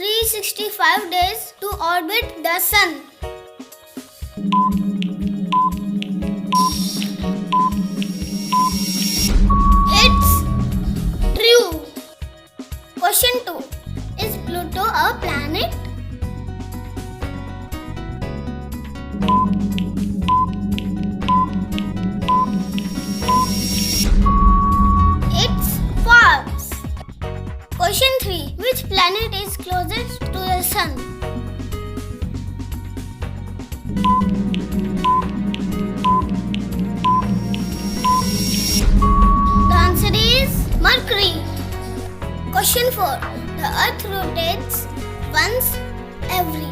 365 days to orbit the Sun. It's true. Question 2. Is Pluto a planet? It's false. Question 3. Which planet is closest to the Sun? The answer is Mercury. Question 4. The Earth rotates once every